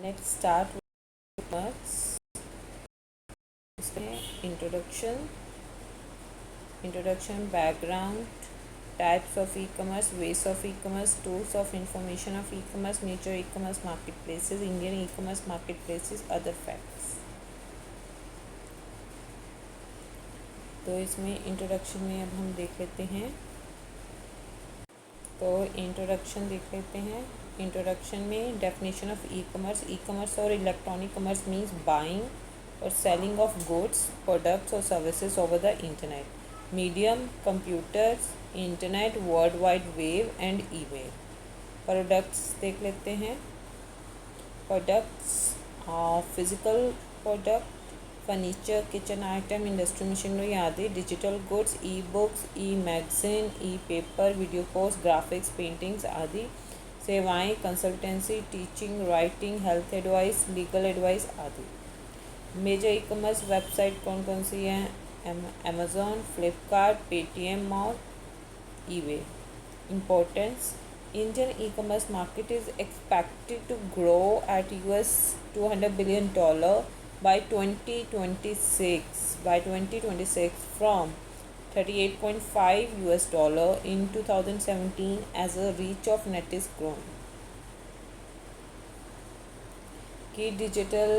Next start with इसमें introduction background, types of e commerce, veg of e commerce, tools of information of e commerce, nature E commerce market places, Indian e commerce market places, other facts. तो इसमें introduction में अब हम देख लेते हैं। तो इंट्रोडक्शन देख लेते हैं। इंट्रोडक्शन में डेफिनेशन ऑफ ई कॉमर्स और इलेक्ट्रॉनिक कॉमर्स मीन्स बाइंग और सेलिंग ऑफ गुड्स, प्रोडक्ट्स और services over the internet. Medium computers, internet, world wide web and email. Products देख लेते हैं। Products, physical product, furniture, kitchen item, industry machinery आदि। Digital goods, e books, e magazine, e paper, video course, graphics, paintings आदि। सेवाएं, consultancy, teaching, writing, health advice, legal advice आदि। Major e commerce website कौन कौन सी हैं? Amazon, Flipkart, Paytm mall, eBay. Importance: Indian e-commerce market is expected to grow at $200 billion by 2026 from $38.5 in 2017 as a reach of net is grown. की digital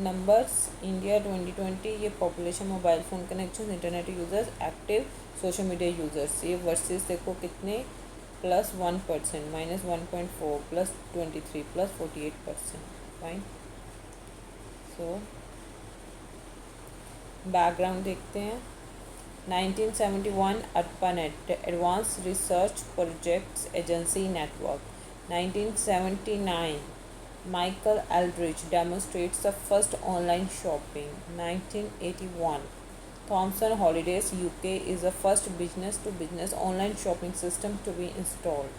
numbers India 2020, ये population, mobile phone connection, internet users, active social media users. ये versus देखो कितने, +1%, -1.4, +23, +48%। Fine. So background देखते हैं। 1971 ARPANET, advance research projects agency network. 1979 Michael Aldrich demonstrates the first online shopping. 1981 Thomson Holidays UK is the first business-to-business online shopping system to be installed.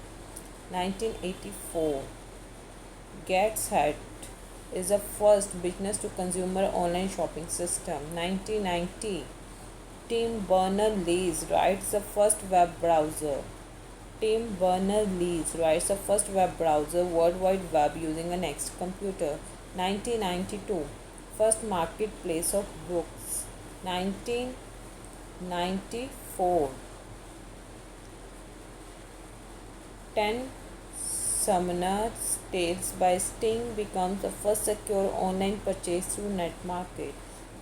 1984 GetSet is the first business-to-consumer online shopping system. 1990 Tim Berners-Lee writes the first web browser. Tim Berners-Lee writes the first web browser, World Wide Web, using a NeXT computer. 1992 First marketplace of books. 1994 10 Summoner's Tales by Sting becomes the first secure online purchase through net market.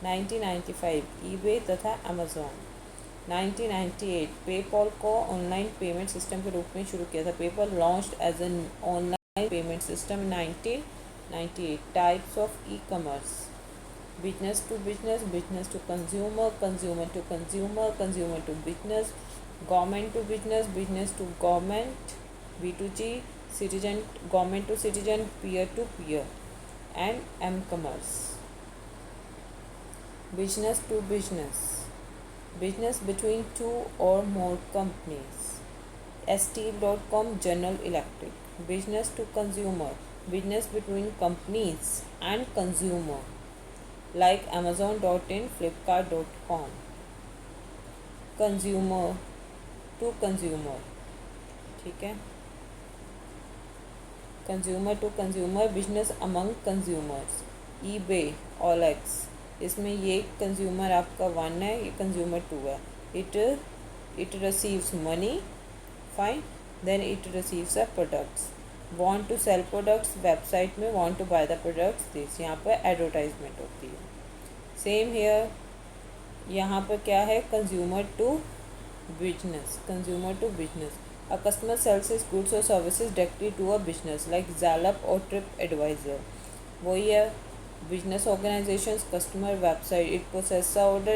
1995 eBay तथा Amazon. 1998 PayPal को online payment system के रूप में शुरू किया था। PayPal launched as an online payment system 1998। Types of e commerce: business to business, business to consumer, consumer to consumer, consumer to business, government to business, business to government, B2G, citizen, government to citizen, peer to peer, and m commerce. Business to business, business between two or more companies. Steel.com, General Electric. Business to consumer, business between companies and consumer, like Amazon.in, Flipkart.com. Consumer to consumer, ठीक है। Consumer to consumer, business among consumers. eBay, OLX, इसमें ये consumer आपका 1 है, ये consumer 2 है। It receives money, fine, then it receives a products. Want to sell products, website में want to buy the products this, यहाँ पर एडवर्टाइजमेंट होती है। सेम हेयर, यहाँ पर क्या है, consumer to business, consumer to business. A customer sells his goods और services directly to a business, like Yelp और ट्रिप एडवाइज़र। वही है, business organizations customer website, it processes a order,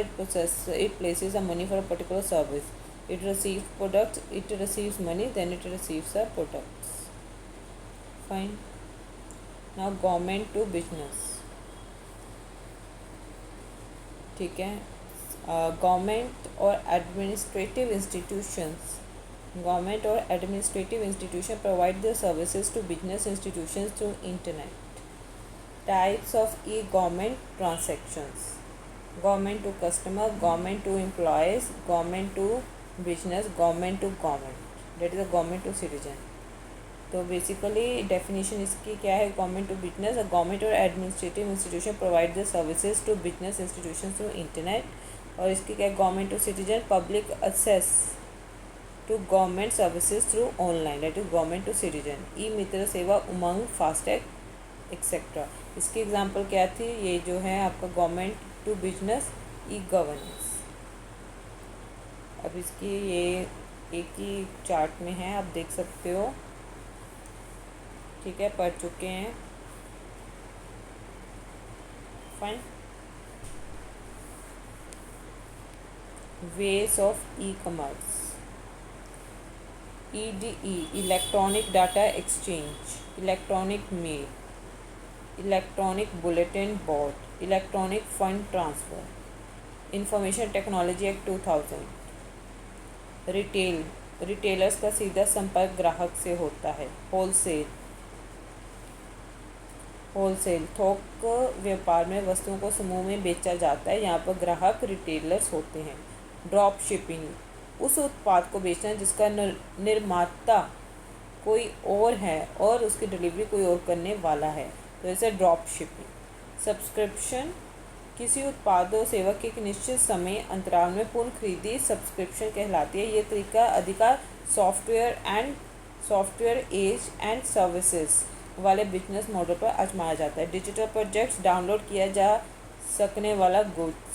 it places a money for a particular service, it receives products, it receives money, then it receives a products. Fine. Now government to business, ठीक है। Government और administrative institutions, government और administrative institution provide the services to business institutions through internet. Types of e-government transactions: government to customer, government to employees, government to business, government to government, that is a government to citizen. तो basically definition इसकी क्या है, government to business, a government और administrative institution provide the services to business institution through internet. और इसकी क्या है, government to citizen, public access to government services through online, that is government to citizen. E Mitra Seva, Umang, FASTag etcetera. इसकी example क्या थी, ये जो है आपका government to business, e governance. अब इसकी ये एक ही चार्ट में है, आप देख सकते हो, ठीक है, पढ़ चुके हैं, fine. Ways of e commerce, EDE, electronic data exchange, electronic mail, electronic bulletin board, electronic fund transfer, information technology act 2000। Retail, retailers का सीधा संपर्क ग्राहक से होता है। होलसेल, होलसेल थोक व्यापार में वस्तुओं को समूह में बेचा जाता है, यहाँ पर ग्राहक रिटेलर्स होते हैं। ड्रॉप शिपिंग, उस उत्पाद को बेचना जिसका निर्माता कोई और है और उसकी डिलीवरी कोई और करने वाला है, तो इसे ड्रॉप शिपिंग। सब्सक्रिप्शन, किसी उत्पाद और सेवा की एक निश्चित समय अंतराल में पूर्ण खरीदी सब्सक्रिप्शन कहलाती है। ये तरीका अधिकार सॉफ्टवेयर एज एंड सर्विसेज वाले बिजनेस मॉडल पर आजमाया जाता है। डिजिटल प्रोजेक्ट्स, डाउनलोड किया जा सकने वाला goods,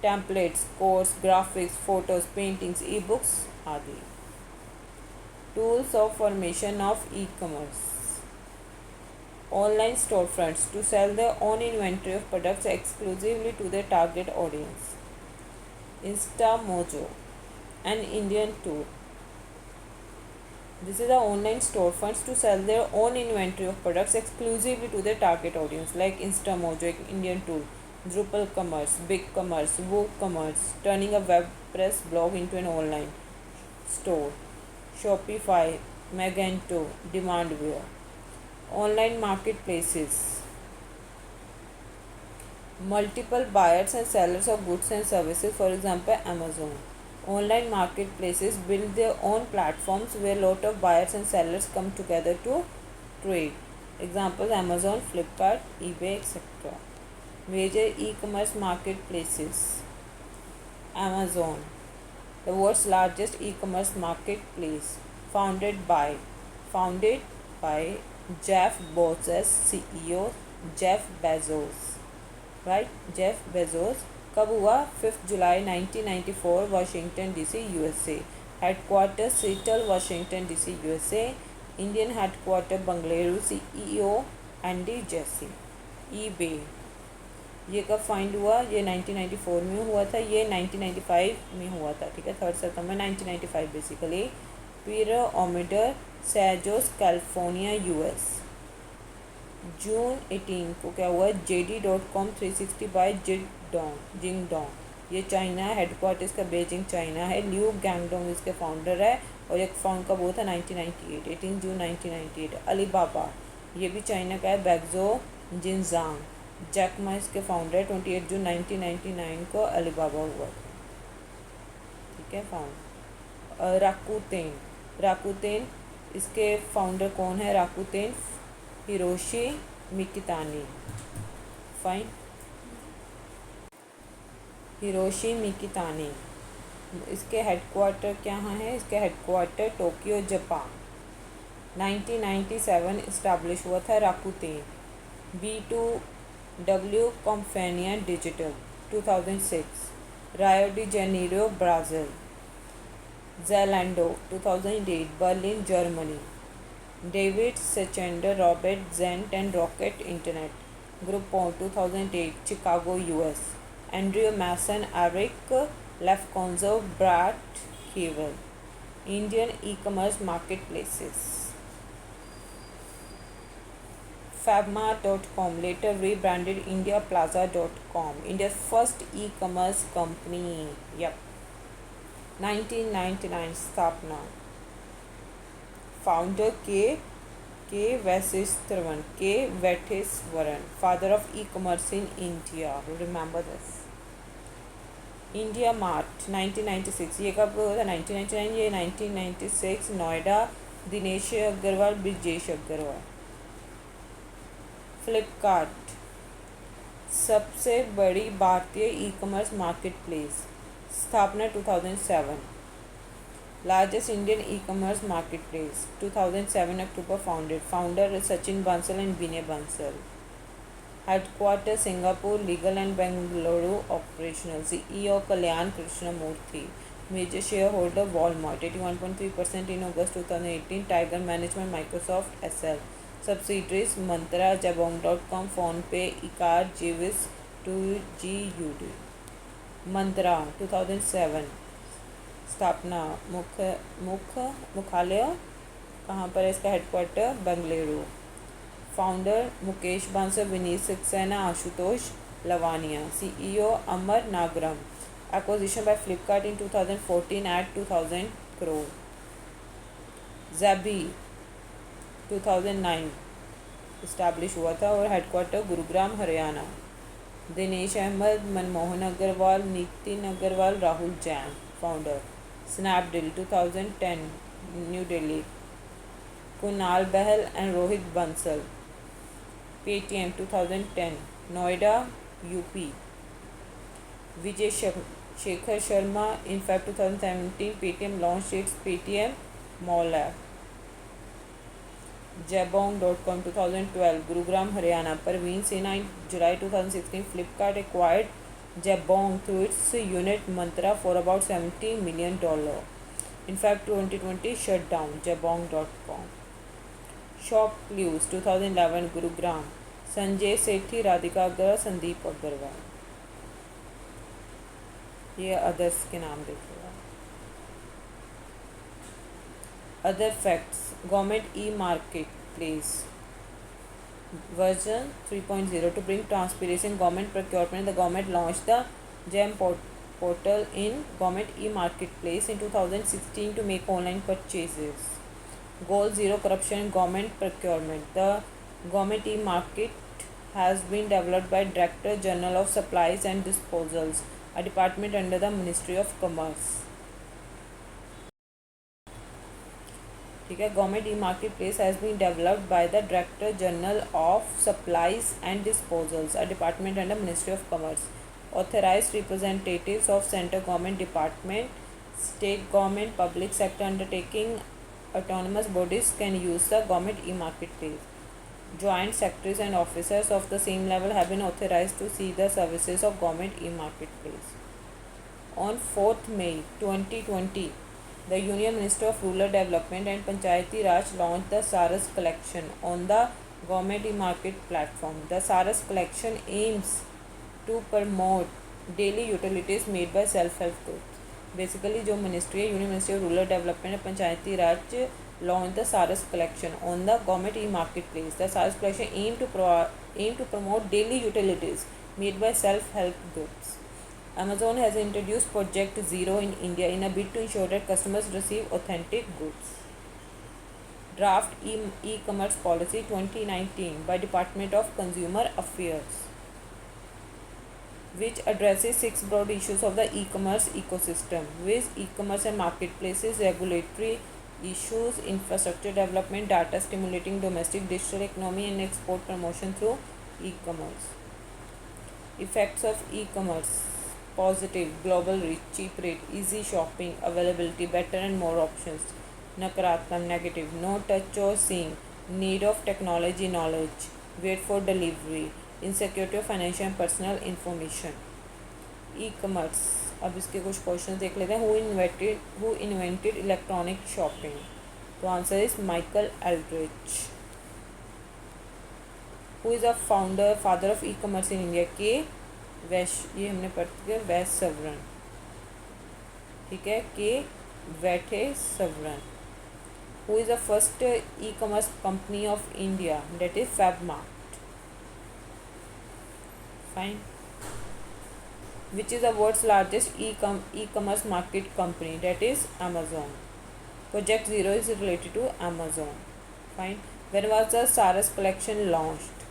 templates, course, graphics, photos, paintings, e books आदि। Tools of formation of e commerce, online storefronts to sell their own inventory of products exclusively to their target audience. InstaMojo, an Indian tool. This is the online storefronts to sell their own inventory of products exclusively to their target audience, like InstaMojo, an Indian tool. Drupal Commerce, BigCommerce, WooCommerce, turning a WordPress blog into an online store. Shopify, Magento, Demandware. Online marketplaces, multiple buyers and sellers of goods and services, for example Amazon. Online marketplaces build their own platforms where lot of buyers and sellers come together to trade. Examples Amazon, Flipkart, eBay, etc. Major e-commerce marketplaces. Amazon, the world's largest e-commerce marketplace, founded by Jeff Bezos, CEO Jeff Bezos, right? Jeff Bezos। कब हुआ, 5 जुलाई 1994, Washington DC, USA। Headquarter Seattle, Washington DC, USA। Indian headquarter Bengaluru, CEO Andy Jassy. eBay, ये कब find हुआ, ये 1994 में हुआ था, ये 1995 में हुआ था, ठीक है, 3 सितंबर 1995 बेसिकली। पिरामिडल, सैजोस, कैलिफोर्निया, US। जून 18 को क्या हुआ, JD.com 360 बाय जिंगडोंग, ये चाइना, हेडक्वार्टर्स का बेजिंग चाइना है। लियू गैंगडोंग इसके फाउंडर है, और एक फाउंड कब हुआ था, 1998, 18 जून 1998। अलीबाबा, ये भी चाइना का है, बैगजो जिनजांग, जैक मा इसके फाउंडर, 28 जून 1999 को अलीबाबा हुआ था, ठीक है, फाउंड। राकुतेन, इसके फाउंडर कौन है, राकुतेन हिरोशी मिकितानी, फाइन। हिरोशी मिकितानी, इसके हेडक्वार्टर क्या है, इसके हेडक्वार्टर टोक्यो, जापान। 1997 इस्टेब्लिश हुआ था राकुतेन। B2W कंपनिया digital, 2006। Rio de Janeiro, Brazil. Zalando, 2008, Berlin, Germany. David Schneider, Robert Gentz and Rocket Internet. Groupon, 2008, Chicago, US। Andrew Mason, Eric Lefkofsky, Brad Keywell. Indian e commerce market places. Fabma.com, later rebranded IndiaPlaza.com, India's first e-commerce company. Yep. 1999 स्थापना। Founder K Vaitheeswaran, father of e commerce in India, remember this. India Mart, 1996, ये कब हुआ था, 1999, ये 1996, नोएडा, दिनेश अग्रवाल, ब्रिजेश अग्रवाल। फ्लिपकार्ट सबसे बड़ी भारतीय ई commerce market place, स्थापना 2007। Largest Indian e commerce market place, 2007 अक्टूबर founded, founder Sachin Bansal and Vinay Bansal. Headquarter Singapore, legal and Bengaluru operational, CEO Kalyan Krishnamurthy. Major share holder Walmart 81.3% in अगस्त 2018, Tiger Management, Microsoft, SL। Subsidiaries Myntra, jabong.com, PhonePe, Ekart, Jeeves, 2GUD। Myntra 2007, स्थापना मुख्यालय कहाँ पर है इसका, headquarter Bengaluru. Founder Mukesh Bansal, Vineet Saxena, Ashutosh Lawania. CEO Amar Nagaram. Acquisition by Flipkart in 2014 at 2000 crore। ज़ैबी 2009 establish हुआ था और headquarter Gurugram, Haryana. Dinesh Ahmad, Manmohan Agarwal, Nitin Agarwal, Rahul Jain, founder. Snapdeal 2010 New Delhi, Kunal Bahl and Rohit Bansal. Paytm 2010 Noida, UP। Vijay Shekhar Sharma, in Feb 2017 Paytm launch its Paytm mall app. jabong.com 2012 Gurugram, Haryana, Praveen Sinha, in July 2016 Flipkart acquired Jabong through its unit Mantra for about $70 million. In Feb 2020 shut down jabong.com। ShopClues 2011 Gurugram, Sanjay Sethi, Radhika Agarwal, Sandeep Agarwal. ये others के नाम देखिएगा। Other facts, government e market place version 3.0 to bring transparency in government procurement. The government launched the GEM portal in government e-marketplace in 2016 to make online purchases. Goal zero corruption in government procurement. The government e-market has been developed by Director General of Supplies and Disposals, a department under the Ministry of Commerce. ठीक है, government e market place has been developed by the director general of supplies and disposals, a department under ministry of commerce. Authorised representatives of central government department, state government, public sector undertaking, autonomous bodies can use the government e-marketplace. Joint secretaries and officers of the same level have been authorized to see the services of government e-marketplace. On 4th May 2020, the Union Minister of Rural Development and Panchayati Raj launched the Saras collection on the government e-market platform. The Saras collection aims to promote daily utilities made by self-help groups. Basically जो ministry है, union ministry of rural development and Panchayati Raj launch the Saras collection on the government e market place. The Saras collection aim to promote daily utilities made by self-help groups. Amazon has introduced Project Zero in India in a bid to ensure that customers receive authentic goods. Draft e-commerce policy 2019 by Department of Consumer Affairs, which addresses 6 broad issues of the e-commerce ecosystem, with e-commerce and marketplaces, regulatory issues, infrastructure development, data stimulating domestic digital economy, and export promotion through e-commerce. Effects of e-commerce: positive, global reach, cheap rate, easy shopping, availability, better and more options. Nakaratmak, negative, no touch or seeing, need of technology knowledge, wait for delivery, insecurity of financial and personal information. E commerce, अब इसके कुछ question देख लेते हैं. Who invented electronic shopping? तो answer is Michael Aldrich. Who is a father of e commerce in India? K वैश्य, ये हमने पढ़ चुके, वैश्य सवरण. ठीक है, के वैठे सवरण. Who is the first e commerce company of India? That is FabMart. Fine. Which is the world's largest e-commerce market company? That is Amazon. Project Zero is related to Amazon. Fine. When was the Saras collection launched?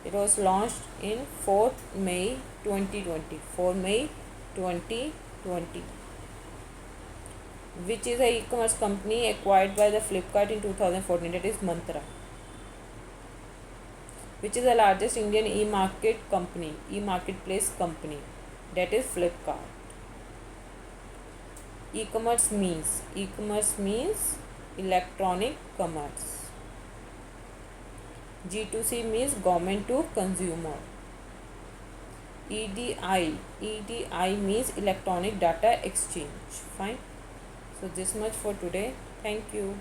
It was launched in 4th May 2020. 4 May 2020. Which is a e-commerce company acquired by the Flipkart in 2014? That is Mantra. Which is the largest Indian e-marketplace company? That is Flipkart. E-commerce means electronic commerce. G2C means government to consumer. EDI means electronic data exchange. Fine. So this much for today. Thank you.